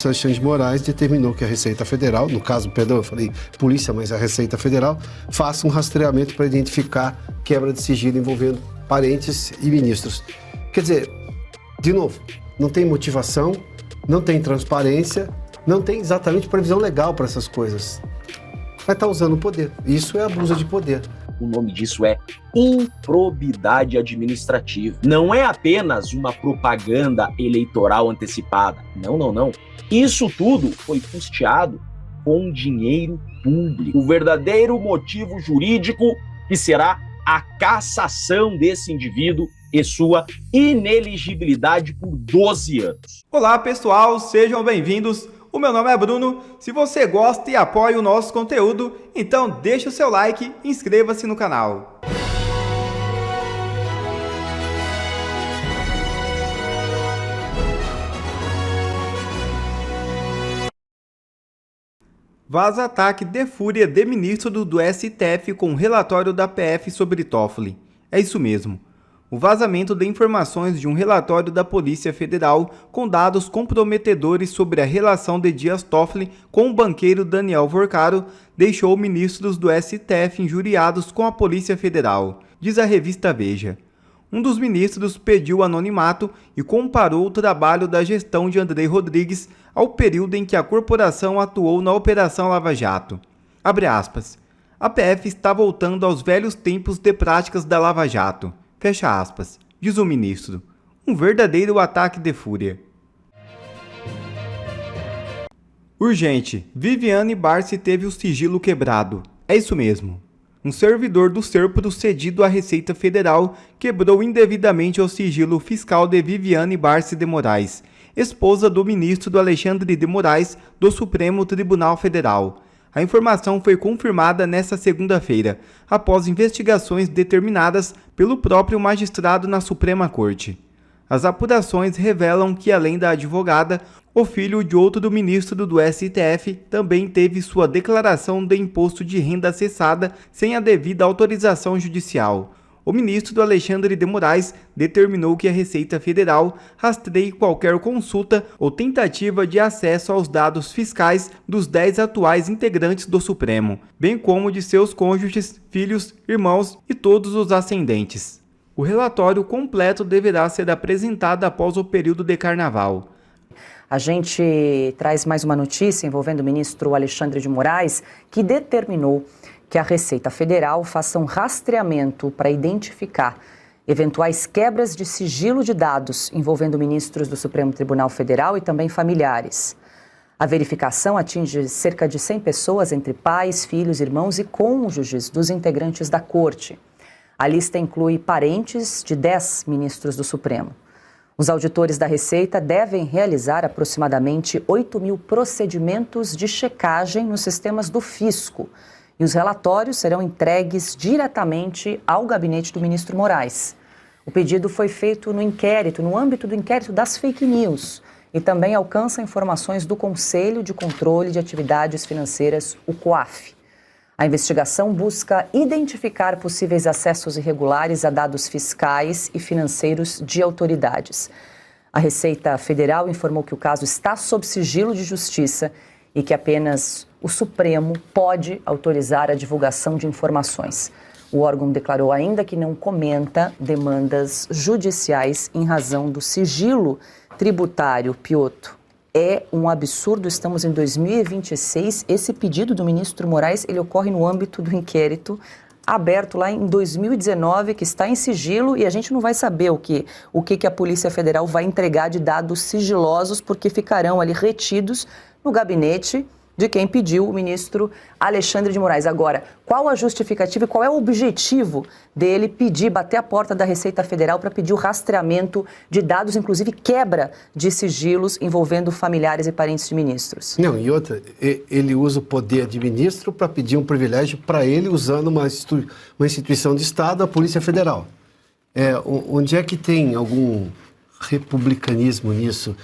Alexandre de Moraes determinou que a Receita Federal, no caso, perdão, eu falei polícia, mas a Receita Federal, faça um rastreamento para identificar quebra de sigilo envolvendo parentes e ministros. Quer dizer, de novo, não tem motivação, não tem transparência, não tem exatamente previsão legal para essas coisas. Vai estar usando o poder. Isso é abuso de poder. O nome disso é improbidade administrativa. Não é apenas uma propaganda eleitoral antecipada. Não. Isso tudo foi custeado com dinheiro público. O verdadeiro motivo jurídico que será a cassação desse indivíduo e sua ineligibilidade por 12 anos. Olá pessoal, sejam bem-vindos. O meu nome é Bruno. Se você gosta e apoia o nosso conteúdo, então deixa o seu like e inscreva-se no canal. Vaza ataque de fúria de ministro do STF com relatório da PF sobre Toffoli. É isso mesmo. O vazamento de informações de um relatório da Polícia Federal com dados comprometedores sobre a relação de Dias Toffoli com o banqueiro Daniel Vorcaro deixou ministros do STF injuriados com a Polícia Federal, diz a revista Veja. Um dos ministros pediu anonimato e comparou o trabalho da gestão de André Rodrigues ao período em que a corporação atuou na Operação Lava Jato. Abre aspas. A PF está voltando aos velhos tempos de práticas da Lava Jato. Fecha aspas, diz o ministro. Um verdadeiro ataque de fúria. Urgente. Viviane Barsi teve o sigilo quebrado. É isso mesmo. Um servidor do SERPRO cedido à Receita Federal quebrou indevidamente o sigilo fiscal de Viviane Barsi de Moraes, esposa do ministro Alexandre de Moraes do Supremo Tribunal Federal. A informação foi confirmada nesta segunda-feira, após investigações determinadas pelo próprio magistrado na Suprema Corte. As apurações revelam que, além da advogada, o filho de outro ministro do STF também teve sua declaração de imposto de renda cessada sem a devida autorização judicial. O ministro Alexandre de Moraes determinou que a Receita Federal rastreie qualquer consulta ou tentativa de acesso aos dados fiscais dos 10 atuais integrantes do Supremo, bem como de seus cônjuges, filhos, irmãos e todos os ascendentes. O relatório completo deverá ser apresentado após o período de carnaval. A gente traz mais uma notícia envolvendo o ministro Alexandre de Moraes, que determinou que a Receita Federal faça um rastreamento para identificar eventuais quebras de sigilo de dados envolvendo ministros do Supremo Tribunal Federal e também familiares. A verificação atinge cerca de 100 pessoas, entre pais, filhos, irmãos e cônjuges dos integrantes da Corte. A lista inclui parentes de 10 ministros do Supremo. Os auditores da Receita devem realizar aproximadamente 8.000 procedimentos de checagem nos sistemas do Fisco, e os relatórios serão entregues diretamente ao gabinete do ministro Moraes. O pedido foi feito no âmbito do inquérito das fake news, e também alcança informações do Conselho de Controle de Atividades Financeiras, o COAF. A investigação busca identificar possíveis acessos irregulares a dados fiscais e financeiros de autoridades. A Receita Federal informou que o caso está sob sigilo de justiça e que apenas o Supremo pode autorizar a divulgação de informações. O órgão declarou ainda que não comenta demandas judiciais em razão do sigilo tributário. Piotr, é um absurdo, estamos em 2026, esse pedido do ministro Moraes, ele ocorre no âmbito do inquérito aberto lá em 2019, que está em sigilo, e a gente não vai saber o que a Polícia Federal vai entregar de dados sigilosos, porque ficarão ali retidos no gabinete de quem pediu o ministro Alexandre de Moraes. Agora, qual a justificativa e qual é o objetivo dele bater a porta da Receita Federal para pedir o rastreamento de dados, inclusive quebra de sigilos envolvendo familiares e parentes de ministros? Não, e outra, ele usa o poder de ministro para pedir um privilégio para ele usando uma instituição de Estado, a Polícia Federal. Onde é que tem algum republicanismo nisso?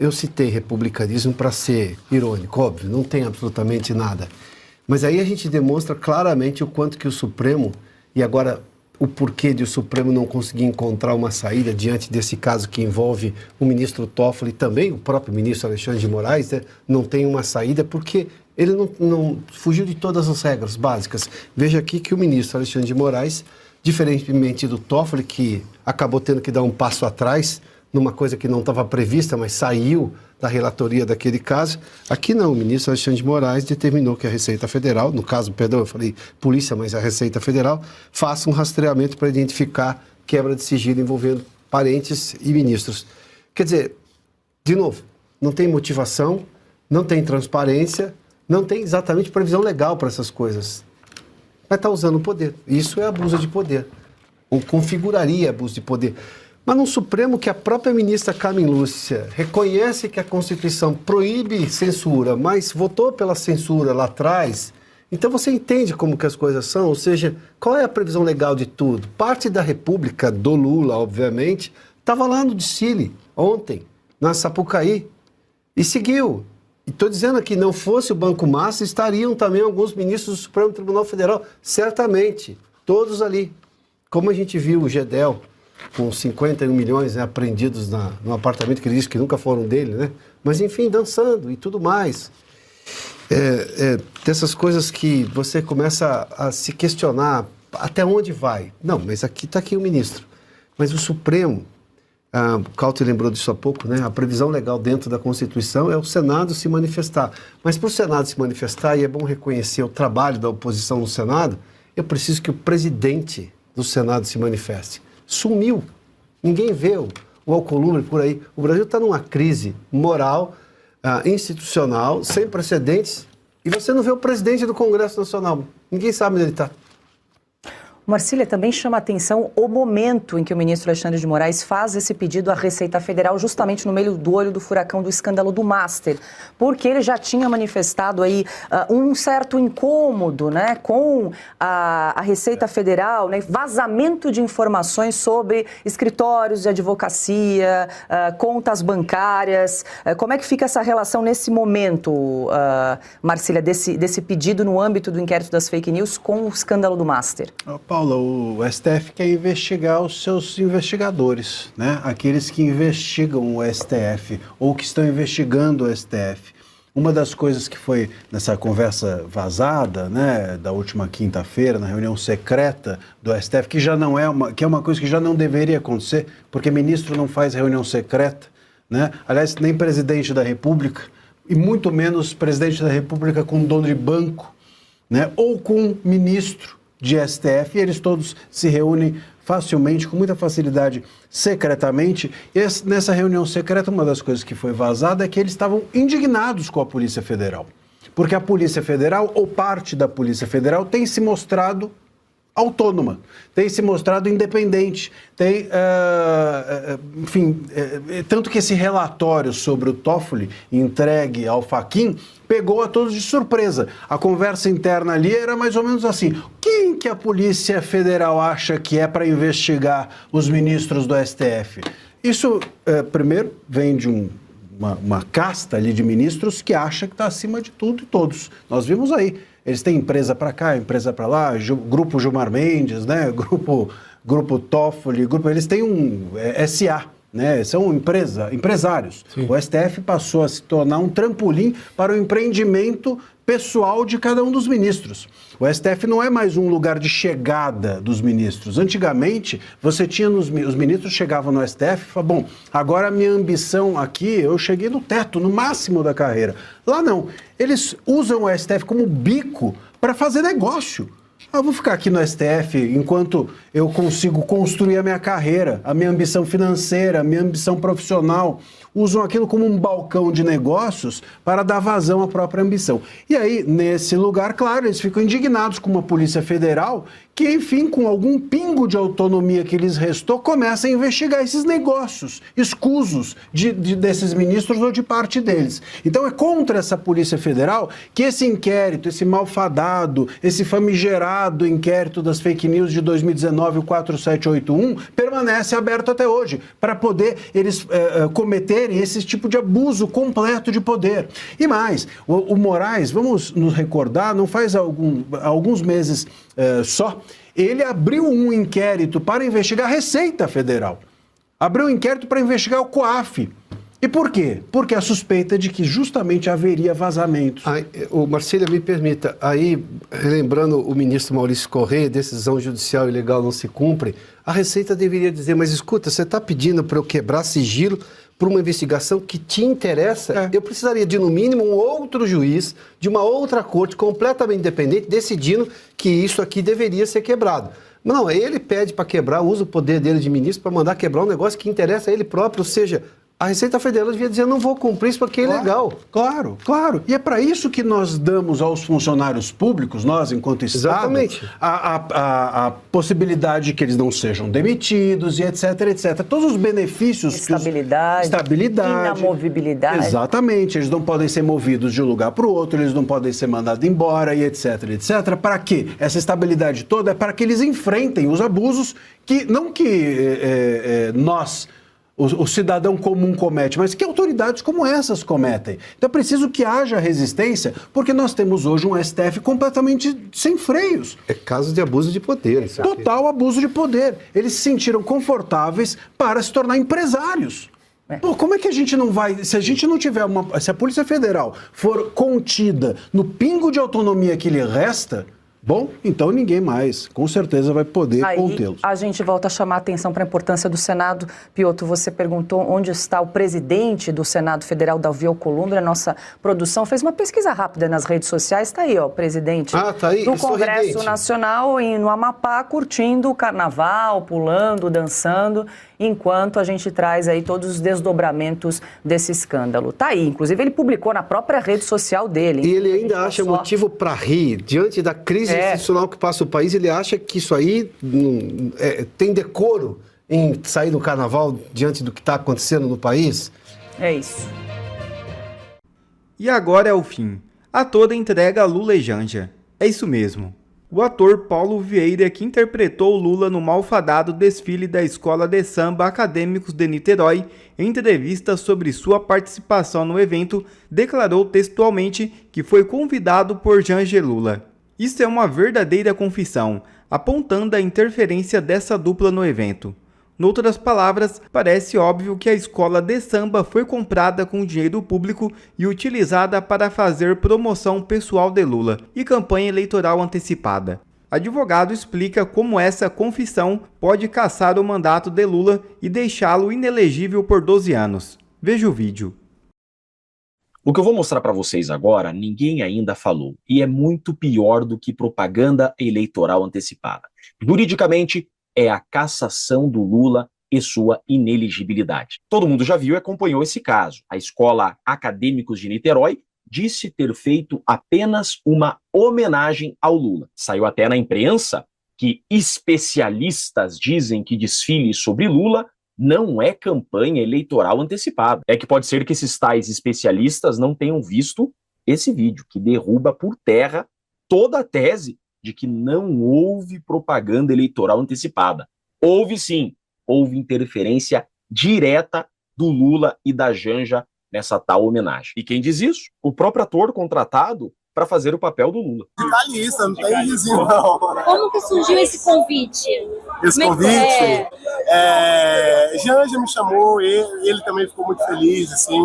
Eu citei republicanismo para ser irônico, óbvio, não tem absolutamente nada. Mas aí a gente demonstra claramente o quanto que o Supremo, e agora o porquê de o Supremo não conseguir encontrar uma saída diante desse caso que envolve o ministro Toffoli e também o próprio ministro Alexandre de Moraes, né? Não tem uma saída porque ele não fugiu de todas as regras básicas. Veja aqui que o ministro Alexandre de Moraes, diferentemente do Toffoli, que acabou tendo que dar um passo atrás numa coisa que não estava prevista, mas saiu da relatoria daquele caso. Aqui não, o ministro Alexandre de Moraes determinou que a Receita Federal, no caso, perdão, eu falei polícia, mas a Receita Federal, faça um rastreamento para identificar quebra de sigilo envolvendo parentes e ministros. Quer dizer, de novo, não tem motivação, não tem transparência, não tem exatamente previsão legal para essas coisas. Mas está usando o poder. Isso é abuso de poder. Ou configuraria abuso de poder. Mas no Supremo, que a própria ministra Carmen Lúcia reconhece que a Constituição proíbe censura, mas votou pela censura lá atrás, então você entende como que as coisas são, ou seja, qual é a previsão legal de tudo? Parte da República, do Lula, obviamente, estava lá no desfile ontem, na Sapucaí, e seguiu. E estou dizendo aqui, não fosse o Banco Massa, estariam também alguns ministros do Supremo Tribunal Federal, certamente, todos ali. Como a gente viu o Gedel, com 51 milhões, né, apreendidos no apartamento que ele disse que nunca foram dele, né? Mas, enfim, dançando e tudo mais. Dessas coisas que você começa a se questionar até onde vai. Não, mas aqui está aqui o ministro. Mas o Supremo, o Cauti lembrou disso há pouco, né? A previsão legal dentro da Constituição é o Senado se manifestar. Mas para o Senado se manifestar, e é bom reconhecer o trabalho da oposição no Senado, eu preciso que o presidente do Senado se manifeste. Sumiu. Ninguém vê o Alcolumbre por aí. O Brasil está numa crise moral, institucional, sem precedentes, e você não vê o presidente do Congresso Nacional. Ninguém sabe onde ele está. Marcília, também chama a atenção o momento em que o ministro Alexandre de Moraes faz esse pedido à Receita Federal, justamente no meio do olho do furacão do escândalo do Master, porque ele já tinha manifestado aí um certo incômodo, né, com a Receita Federal, né, vazamento de informações sobre escritórios de advocacia, contas bancárias. Como é que fica essa relação nesse momento, Marcília, desse pedido no âmbito do inquérito das fake news com o escândalo do Master? Paula, o STF quer investigar os seus investigadores, né? Aqueles que investigam o STF ou que estão investigando o STF. Uma das coisas que foi nessa conversa vazada, né, da última quinta-feira, na reunião secreta do STF, que já não que é uma coisa que já não deveria acontecer, porque ministro não faz reunião secreta, né? Aliás, nem presidente da República, e muito menos presidente da República com dono de banco, né, ou com ministro de STF, e eles todos se reúnem facilmente, com muita facilidade, secretamente. E nessa reunião secreta, uma das coisas que foi vazada é que eles estavam indignados com a Polícia Federal. Porque a Polícia Federal, ou parte da Polícia Federal, tem se mostrado autônoma, tem se mostrado independente, enfim, tanto que esse relatório sobre o Toffoli, entregue ao Fachin, pegou a todos de surpresa. A conversa interna ali era mais ou menos assim: quem que a Polícia Federal acha que é para investigar os ministros do STF? Isso, primeiro, vem de uma casta ali de ministros que acha que está acima de tudo e todos. Nós vimos aí. Eles têm empresa para cá, empresa para lá, Grupo Gilmar Mendes, né? Grupo Toffoli, eles têm um SA, né? São empresários. Sim. O STF passou a se tornar um trampolim para o empreendimento pessoal de cada um dos ministros. O STF não é mais um lugar de chegada dos ministros. Antigamente, você tinha os ministros chegavam no STF e falavam: bom, agora a minha ambição aqui, eu cheguei no teto, no máximo da carreira. Lá não. Eles usam o STF como bico para fazer negócio. Eu vou ficar aqui no STF enquanto eu consigo construir a minha carreira, a minha ambição financeira, a minha ambição profissional. Usam aquilo como um balcão de negócios para dar vazão à própria ambição. E aí, nesse lugar, claro, eles ficam indignados com uma Polícia Federal que, enfim, com algum pingo de autonomia que lhes restou, começa a investigar esses negócios escusos desses ministros ou de parte deles. Então é contra essa Polícia Federal que esse inquérito, esse malfadado, esse famigerado inquérito das fake news de 2019, o 4781, permanece aberto até hoje, para poder eles cometerem terem esse tipo de abuso completo de poder. E mais, o Moraes, vamos nos recordar, não faz alguns meses só, ele abriu um inquérito para investigar a Receita Federal. Abriu um inquérito para investigar o COAF. E por quê? Porque a suspeita é de que justamente haveria vazamentos. O Marcília, me permita, aí, lembrando o ministro Maurício Correia, decisão judicial ilegal não se cumpre, a Receita deveria dizer, mas escuta, você está pedindo para eu quebrar sigilo por uma investigação que te interessa? Eu precisaria de, no mínimo, um outro juiz de uma outra corte completamente independente decidindo que isso aqui deveria ser quebrado. Não, ele pede para quebrar, usa o poder dele de ministro para mandar quebrar um negócio que interessa a ele próprio, ou seja, a Receita Federal devia dizer, não vou cumprir isso porque é ilegal. Claro. E é para isso que nós damos aos funcionários públicos, nós, enquanto Estado, a possibilidade de que eles não sejam demitidos e etc. Todos os benefícios... Estabilidade. Inamovibilidade. Exatamente. Eles não podem ser movidos de um lugar para o outro, eles não podem ser mandados embora e etc. Para quê? Essa estabilidade toda é para que eles enfrentem os abusos que, não que nós... O cidadão comum comete, mas que autoridades como essas cometem. Então é preciso que haja resistência, porque nós temos hoje um STF completamente sem freios. É caso de abuso de poder. Isso aqui. Total abuso de poder. Eles se sentiram confortáveis para se tornar empresários. Pô, como é que a gente não vai... Se a gente não tiver se a Polícia Federal for contida no pingo de autonomia que lhe resta... Bom, então ninguém mais, com certeza, vai poder contê-los. A gente volta a chamar a atenção para a importância do Senado. Piotr, você perguntou onde está o presidente do Senado Federal, Davi Alcolumbre. A nossa produção fez uma pesquisa rápida nas redes sociais. Está aí, ó, o presidente do Congresso Nacional no Amapá, curtindo o carnaval, pulando, dançando, enquanto a gente traz aí todos os desdobramentos desse escândalo. Tá aí, inclusive ele publicou na própria rede social dele. E ele ainda acha motivo para rir, diante da crise institucional que passa o país, ele acha que isso aí tem decoro em sair no carnaval diante do que está acontecendo no país? É isso. E agora é o fim. A toda entrega a Lula e Janja. É isso mesmo. O ator Paulo Vieira, que interpretou Lula no malfadado desfile da Escola de Samba Acadêmicos de Niterói, em entrevista sobre sua participação no evento, declarou textualmente que foi convidado por Janja Lula. Isso é uma verdadeira confissão, apontando a interferência dessa dupla no evento. Noutras palavras, parece óbvio que a escola de samba foi comprada com dinheiro público e utilizada para fazer promoção pessoal de Lula e campanha eleitoral antecipada. Advogado explica como essa confissão pode cassar o mandato de Lula e deixá-lo inelegível por 12 anos. Veja o vídeo. O que eu vou mostrar para vocês agora, ninguém ainda falou, e é muito pior do que propaganda eleitoral antecipada. Juridicamente, é a cassação do Lula e sua ineligibilidade. Todo mundo já viu e acompanhou esse caso. A Escola Acadêmicos de Niterói disse ter feito apenas uma homenagem ao Lula. Saiu até na imprensa que especialistas dizem que desfile sobre Lula não é campanha eleitoral antecipada. É que pode ser que esses tais especialistas não tenham visto esse vídeo, que derruba por terra toda a tese de que não houve propaganda eleitoral antecipada. Houve sim, houve interferência direta do Lula e da Janja nessa tal homenagem. E quem diz isso? O próprio ator contratado para fazer o papel do Lula. Vitalista, não tem vizinho não. Como que surgiu esse convite? Esse convite? Janja me chamou, ele também ficou muito feliz, assim,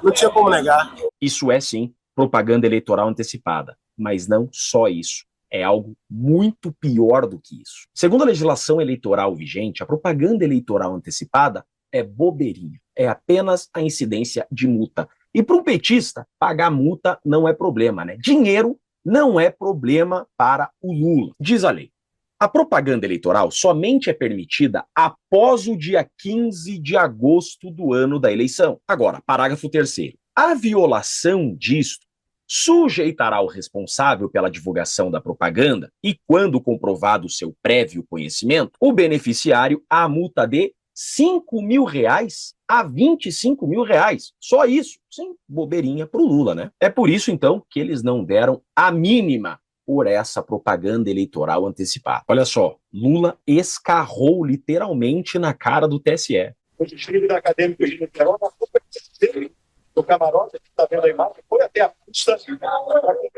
não tinha como negar. Isso é sim propaganda eleitoral antecipada, mas não só isso. É algo muito pior do que isso. Segundo a legislação eleitoral vigente, a propaganda eleitoral antecipada é bobeirinha. É apenas a incidência de multa. E para um petista, pagar multa não é problema, né? Dinheiro não é problema para o Lula. Diz a lei. A propaganda eleitoral somente é permitida após o dia 15 de agosto do ano da eleição. Agora, parágrafo 3º. A violação disto sujeitará o responsável pela divulgação da propaganda e, quando comprovado seu prévio conhecimento, o beneficiário a multa de R$ 5.000 a R$ 25.000. Só isso, sim, bobeirinha pro Lula, né? É por isso, então, que eles não deram a mínima por essa propaganda eleitoral antecipada. Olha só, Lula escarrou literalmente na cara do TSE. O desfile da Acadêmicos de Niterói dele, do camarote, que está vendo a imagem, foi até a pista.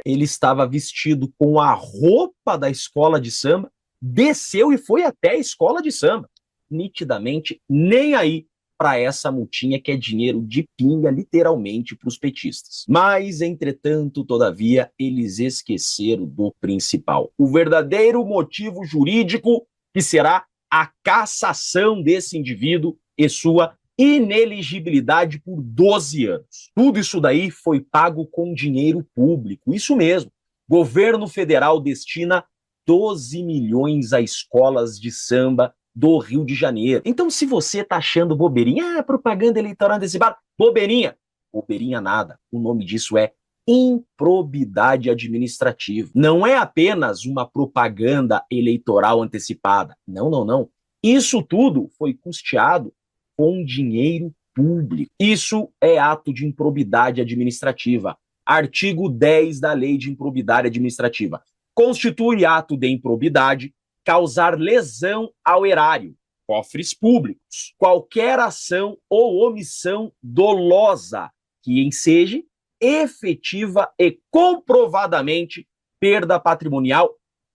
Ele estava vestido com a roupa da escola de samba, desceu e foi até a escola de samba. Nitidamente, nem aí para essa multinha que é dinheiro de pinga, literalmente, para os petistas. Mas, entretanto, todavia, eles esqueceram do principal. O verdadeiro motivo jurídico, que será a cassação desse indivíduo e sua ineligibilidade por 12 anos. Tudo isso daí foi pago com dinheiro público. Isso mesmo. Governo federal destina 12 milhões a escolas de samba do Rio de Janeiro. Então, se você tá achando bobeirinha, propaganda eleitoral antecipada, bobeirinha. Bobeirinha nada. O nome disso é improbidade administrativa. Não é apenas uma propaganda eleitoral antecipada. Não, não, não. Isso tudo foi custeado com dinheiro público. Isso é ato de improbidade administrativa. Artigo 10 da Lei de Improbidade Administrativa. Constitui ato de improbidade causar lesão ao erário, cofres públicos, qualquer ação ou omissão dolosa que enseje efetiva e comprovadamente perda patrimonial,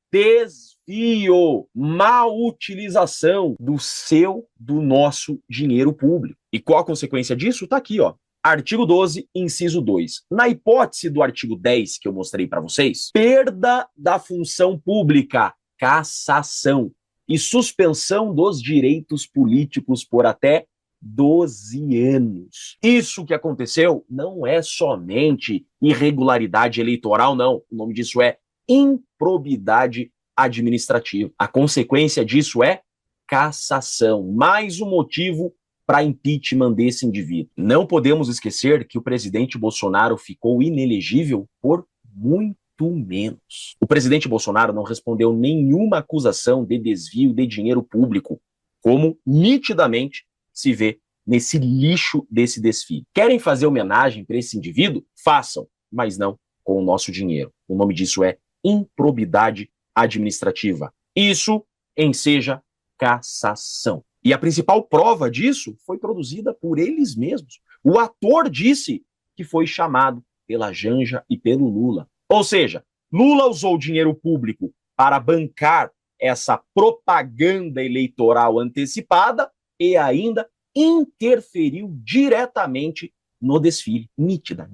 desvio, má utilização do nosso dinheiro público. E qual a consequência disso? Está aqui, ó. Artigo 12, inciso 2. Na hipótese do artigo 10 que eu mostrei para vocês, perda da função pública, cassação e suspensão dos direitos políticos por até 12 anos. Isso que aconteceu não é somente irregularidade eleitoral, não. O nome disso é improbidade administrativa. A consequência disso é cassação. Mais um motivo para impeachment desse indivíduo. Não podemos esquecer que o presidente Bolsonaro ficou inelegível por muito menos. O presidente Bolsonaro não respondeu nenhuma acusação de desvio de dinheiro público, como nitidamente se vê nesse lixo desse desfile. Querem fazer homenagem para esse indivíduo? Façam, mas não com o nosso dinheiro. O nome disso é improbidade administrativa. Isso enseja cassação. E a principal prova disso foi produzida por eles mesmos. O ator disse que foi chamado pela Janja e pelo Lula. Ou seja, Lula usou dinheiro público para bancar essa propaganda eleitoral antecipada e ainda interferiu diretamente no desfile. Nítida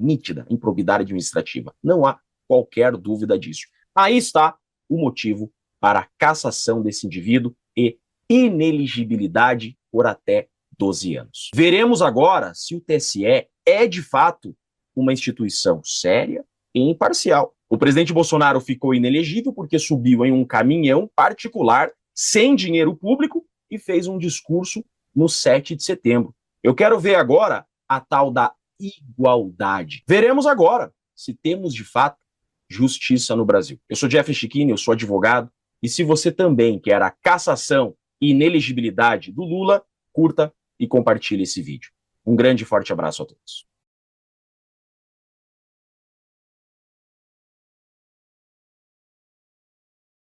improbidade administrativa. Não há qualquer dúvida disso. Aí está o motivo para a cassação desse indivíduo e ineligibilidade por até 12 anos. Veremos agora se o TSE é de fato uma instituição séria e imparcial. O presidente Bolsonaro ficou inelegível porque subiu em um caminhão particular sem dinheiro público e fez um discurso no 7 de setembro. Eu quero ver agora a tal da igualdade. Veremos agora se temos de fato justiça no Brasil. Eu sou Jeffrey Chiquini, eu sou advogado, e se você também quer a cassação e inelegibilidade do Lula, curta e compartilhe esse vídeo. Um grande e forte abraço a todos.